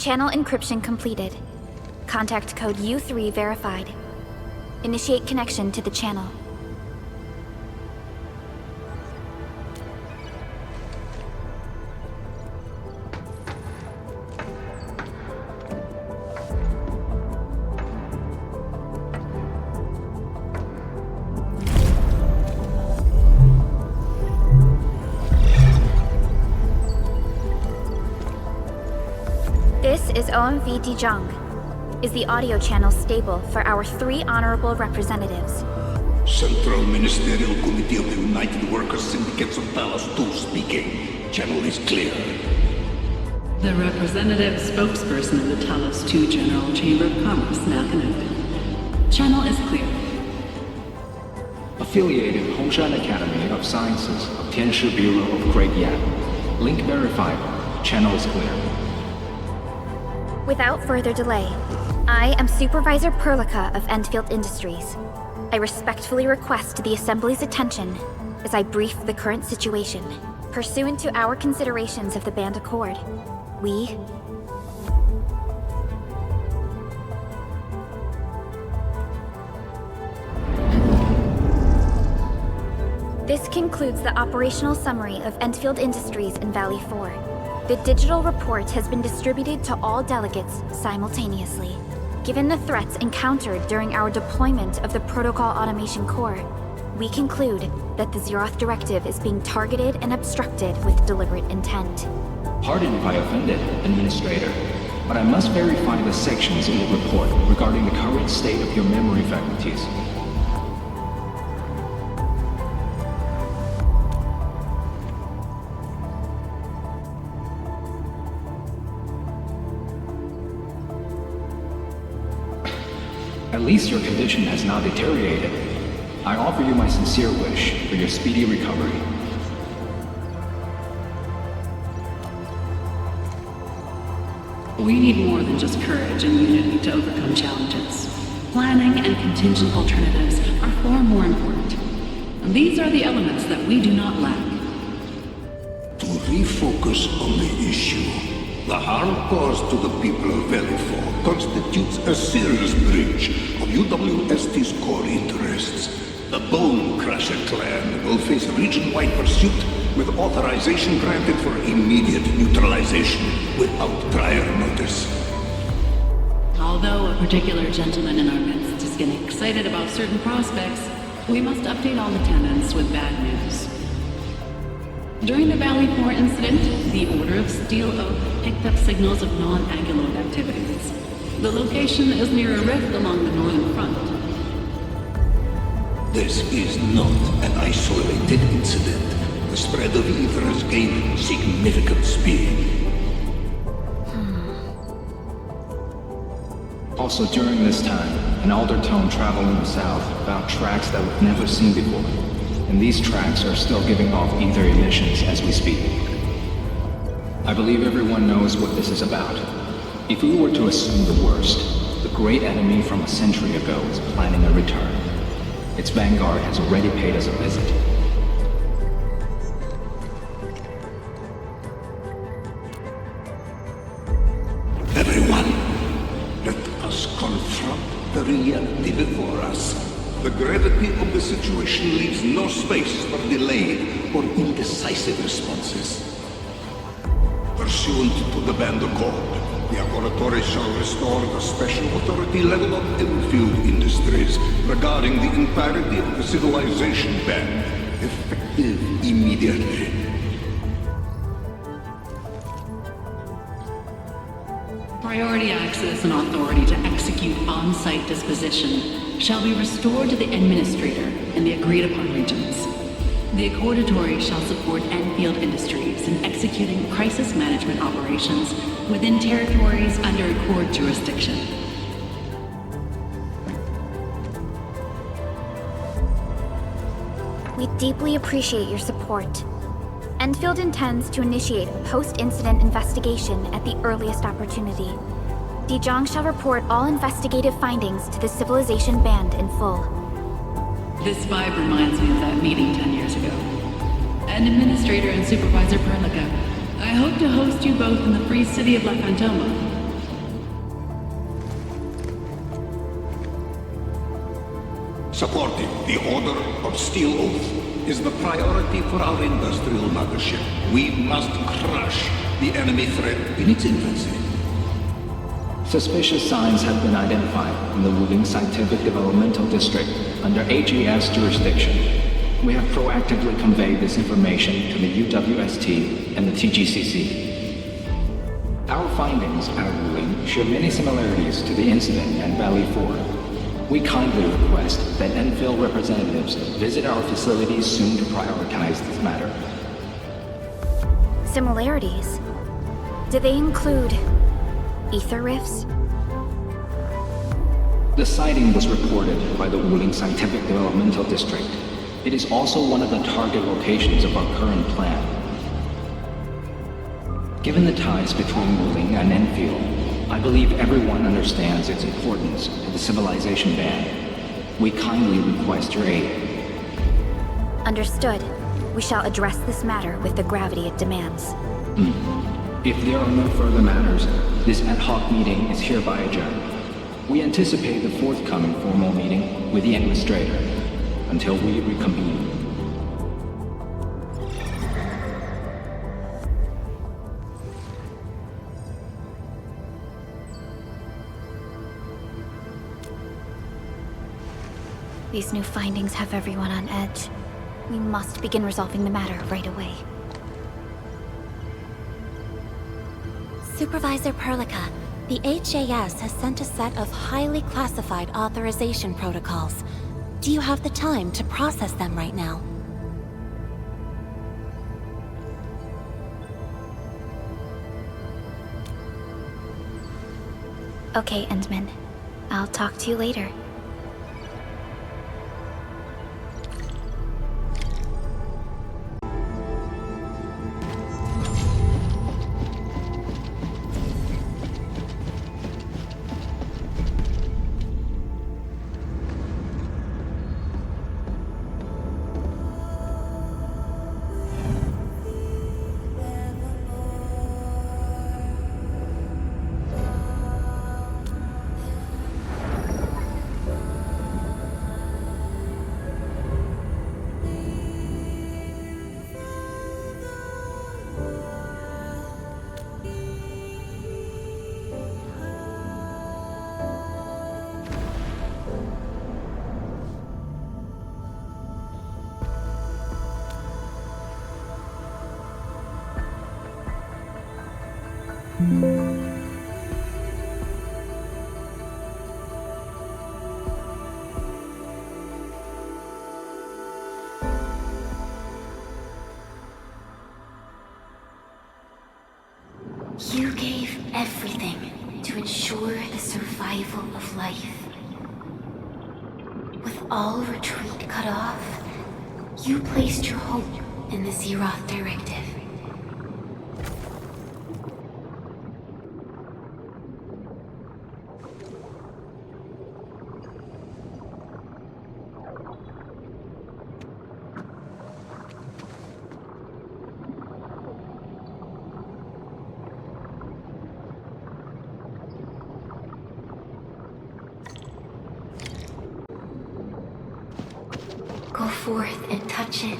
Channel encryption completed. Contact code U3 verified. Initiate connection to the channel. This is OMV Dijiang. Is the audio channel stable for our 3 honorable representatives? Central Ministerial Committee of the United Workers Syndicates of Talos 2 speaking. Channel is clear. The representative spokesperson of the Talos 2 General Chamber of Commerce now connected. Channel is clear. Affiliated Hongshan Academy of Sciences of Tianshi Bureau of Great Yan. Link verified. Channel is clear. Without further delay, I am Supervisor Perlica of Endfield Industries. I respectfully request the Assembly's attention as I brief the current situation. Pursuant to our considerations of the Band Accord, we... This concludes the operational summary of Endfield Industries in Valley 4. The digital report has been distributed to all delegates simultaneously. Given the threats encountered during our deployment of the Protocol Automation Core, we conclude that the Zeroth Directive is being targeted and obstructed with deliberate intent. Pardon if I offended, Administrator, but I must verify the sections in the report regarding the current state of your memory faculties. At least your condition has not deteriorated. I offer you my sincere wish for your speedy recovery. We need more than just courage and unity to overcome challenges. Planning and contingent alternatives are far more important. And these are the elements that we do not lack. To refocus on the issue, the harm caused to the people of Valley 4 constitutes a serious breach of UWST's core interests. The Bone Crusher clan will face region-wide pursuit with authorization granted for immediate neutralization without prior notice. Although a particular gentleman in our midst is getting excited about certain prospects, we must update all attendants with bad news. During the Valley 4 incident, the Order of Steel Oak picked up signals of non-Anguloid activities. The location is near a rift along the northern front. This is not an isolated incident. The spread of ether has gained significant speed. Also during this time, an Aldertone traveling south found tracks that we've never seen before. And these tracks are still giving off ether emissions as we speak. I believe everyone knows what this is about. If we were to assume the worst, the great enemy from a century ago is planning a return. Its vanguard has already paid us a visit. Everyone, let us confront the reality before us. The gravity of the situation leaves no space for delayed or indecisive responses. Pursuant to the Band Accord, the Laboratory shall restore the special authority level of Endfield Industries regarding the entirety of the civilization band, effective immediately. Priority access and authority to execute on-site disposition shall be restored to the Administrator in the agreed-upon regions. The Accordatory shall support Endfield Industries in executing crisis management operations within territories under Accord jurisdiction. We deeply appreciate your support. Endfield intends to initiate a post-incident investigation at the earliest opportunity. Dijiang shall report all investigative findings to the Civilization Band in full. This vibe reminds me of that meeting 10 years ago. And Administrator and Supervisor Perlica, I hope to host you both in the free city of La Fantoma. Supporting the Order of Steel Oath is the priority for our industrial mothership. We must crush the enemy threat in its infancy. Suspicious signs have been identified in the Wuling Scientific Developmental District under HES jurisdiction. We have proactively conveyed this information to the UWST and the TGCC. Our findings at Wuling share many similarities to the incident at Valley 4. We kindly request that Enfield representatives visit our facilities soon to prioritize this matter. Similarities? Do they include ether rifts? The sighting was reported by the Wuling Scientific Developmental District. It is also one of the target locations of our current plan. Given the ties between Wuling and Enfield, I believe everyone understands its importance to the civilization band. We kindly request your aid. Understood. We shall address this matter with the gravity it demands. If there are no further matters, this ad hoc meeting is hereby adjourned. We anticipate the forthcoming formal meeting with the administrator until we reconvene. These new findings have everyone on edge. We must begin resolving the matter right away. Supervisor Perlica, the HAS has sent a set of highly classified authorization protocols. Do you have the time to process them right now? Okay, Endman. I'll talk to you later. You gave everything to ensure the survival of life. With all retreat cut off, you placed your hope in the Zeroth Directive. Go forth and touch it.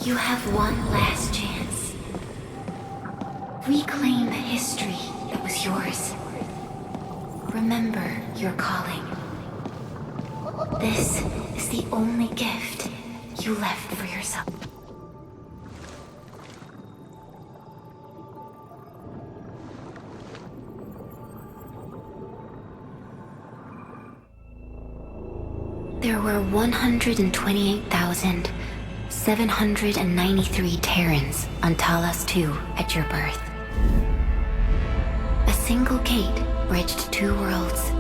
You have one last chance. Reclaim the history that was yours. Remember your calling. This is the only gift you left for yourself. There were 128,793 Terrans on Talos 2 at your birth. A single gate bridged two worlds.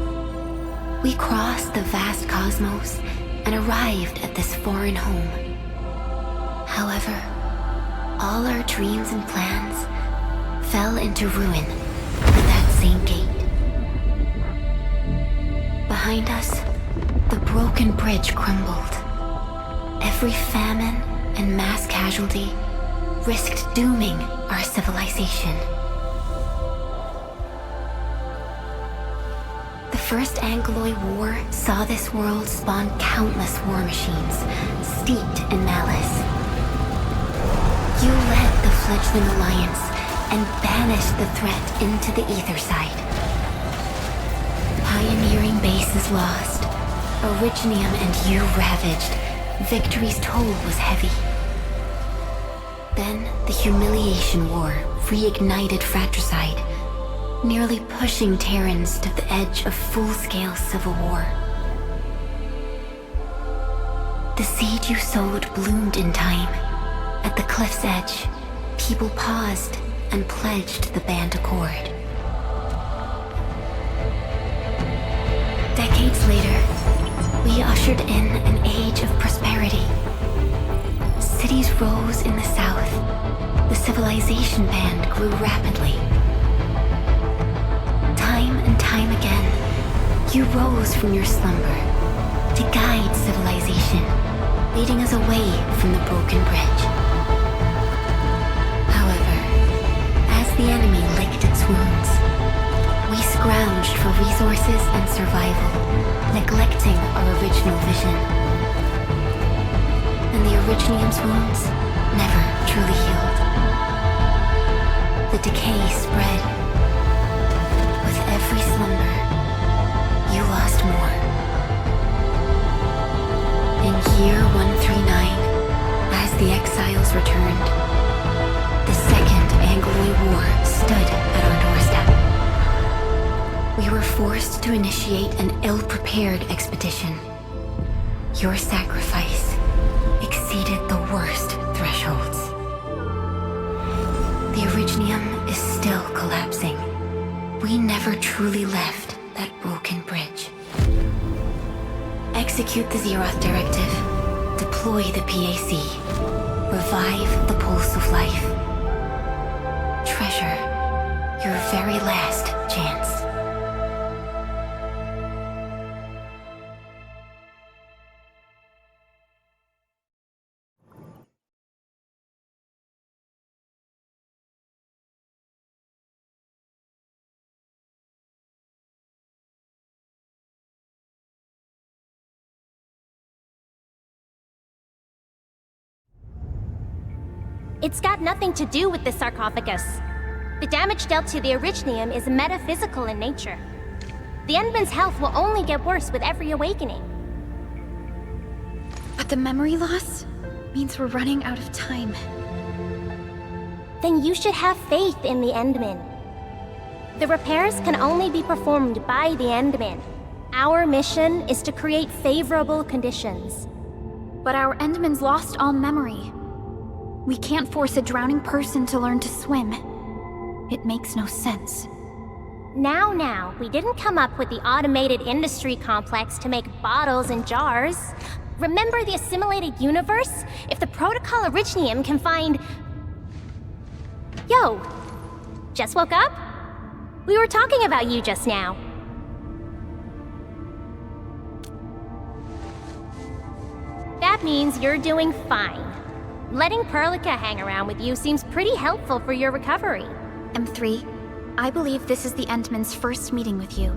We crossed the vast cosmos and arrived at this foreign home. However, all our dreams and plans fell into ruin at that same gate. Behind us, the broken bridge crumbled. Every famine and mass casualty risked dooming our civilization. The First Angloid War saw this world spawn countless war machines, steeped in malice. You led the fledgling alliance and banished the threat into the ether side. Pioneering bases lost, Originium and you ravaged. Victory's toll was heavy. Then the humiliation war reignited fratricide, nearly pushing Terrans to the edge of full-scale civil war. The seed you sowed bloomed in time. At the cliff's edge, people paused and pledged the band accord. Decades later, we ushered in an age of prosperity. Cities rose in the south. The civilization band grew rapidly. Time and time again, you rose from your slumber to guide civilization, leading us away from the broken bridge. However, as the enemy licked its wounds, we scrounged for resources and survival, neglecting our original vision. And the Originium's wounds never truly healed. The decay spread. With every slumber, you lost more. In year 139, as the exiles returned, the Second Angloid War stood at our doorstep. We were forced to initiate an ill-prepared expedition. Your sacrifice exceeded the worst thresholds. The Originium is still collapsing. We never truly left that broken bridge. Execute the Zeroth Directive. Deploy the PAC. Revive the pulse of life. Treasure your very last chance. It's got nothing to do with the sarcophagus. The damage dealt to the Originium is metaphysical in nature. The Endman's health will only get worse with every awakening. But the memory loss means we're running out of time. Then you should have faith in the Endman. The repairs can only be performed by the Endman. Our mission is to create favorable conditions. But our Endman's lost all memory. We can't force a drowning person to learn to swim. It makes no sense. Now, we didn't come up with the automated industry complex to make bottles and jars. Remember the assimilated universe? If the Protocol Originium can find... Yo! Just woke up? We were talking about you just now. That means you're doing fine. Letting Perlica hang around with you seems pretty helpful for your recovery. M3, I believe this is the Endman's first meeting with you.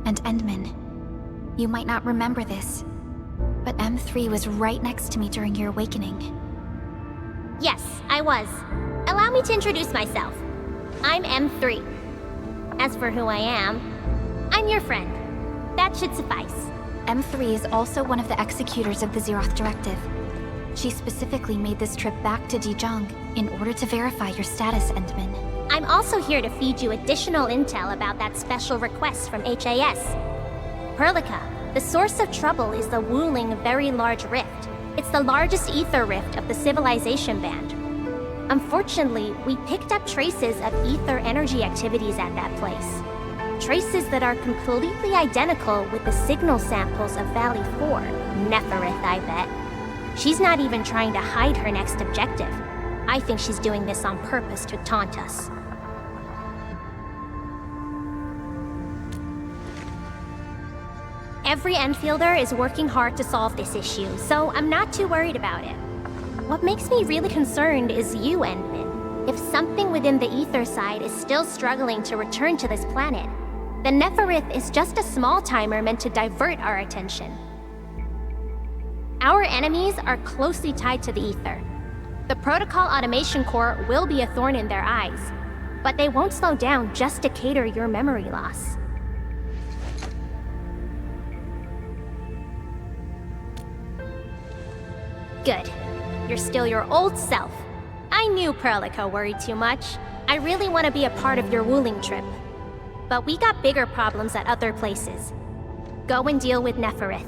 And Endman, you might not remember this, but M3 was right next to me during your awakening. Yes, I was. Allow me to introduce myself. I'm M3. As for who I am, I'm your friend. That should suffice. M3 is also one of the executors of the Zeroth Directive. She specifically made this trip back to Dijiang in order to verify your status, Endman. I'm also here to feed you additional intel about that special request from HAS. Perlica, the source of trouble is the Wuling Very Large Rift. It's the largest ether rift of the civilization band. Unfortunately, we picked up traces of ether energy activities at that place. Traces that are completely identical with the signal samples of Valley 4. Neferith, I bet. She's not even trying to hide her next objective. I think she's doing this on purpose to taunt us. Every Enfielder is working hard to solve this issue, so I'm not too worried about it. What makes me really concerned is you, Endman. If something within the ether side is still struggling to return to this planet, The Neferith is just a small timer meant to divert our attention. Our enemies are closely tied to the ether. The Protocol Automation Core will be a thorn in their eyes, but they won't slow down just to cater your memory loss. Good. You're still your old self. I knew Perlica worried too much. I really want to be a part of your Wuling trip. But we got bigger problems at other places. Go and deal with Neferith.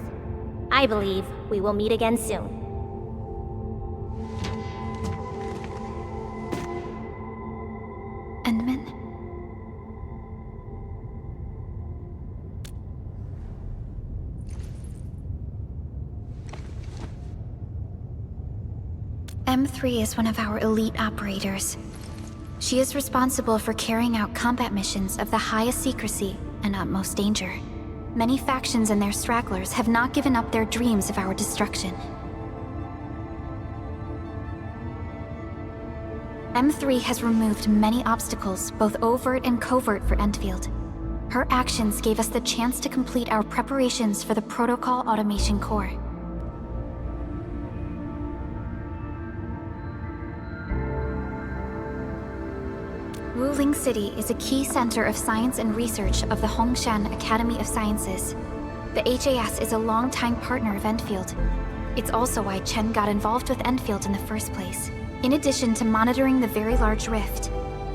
I believe we will meet again soon. Endman? M3 is one of our elite operators. She is responsible for carrying out combat missions of the highest secrecy and utmost danger. Many factions and their stragglers have not given up their dreams of our destruction. M3 has removed many obstacles, both overt and covert, for Endfield. Her actions gave us the chance to complete our preparations for the Protocol Automation Core. Wuling City is a key center of science and research of the Hongshan Academy of Sciences. The HAS is a longtime partner of Endfield. It's also why Chen got involved with Endfield in the first place. In addition to monitoring the very large rift,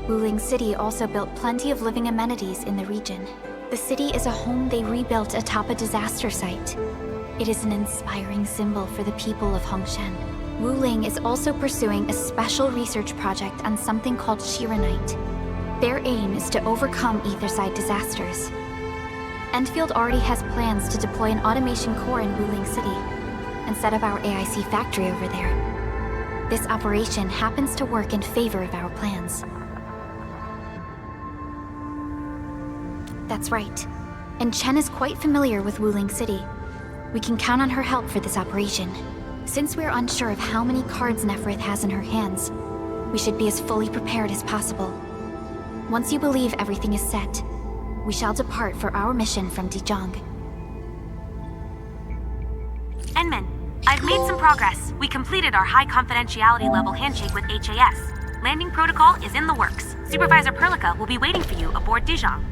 Wuling City also built plenty of living amenities in the region. The city is a home they rebuilt atop a disaster site. It is an inspiring symbol for the people of Hongshan. Wuling is also pursuing a special research project on something called Shiranite. Their aim is to overcome Etherside disasters. Endfield already has plans to deploy an automation core in Wuling City and set up our AIC factory over there. This operation happens to work in favor of our plans. That's right. And Chen is quite familiar with Wuling City. We can count on her help for this operation. Since we're unsure of how many cards Neferith has in her hands, we should be as fully prepared as possible. Once you believe everything is set, we shall depart for our mission from Dijiang. Enman, I've made some progress. We completed our high confidentiality level handshake with HAS. Landing protocol is in the works. Supervisor Perlica will be waiting for you aboard Dijiang.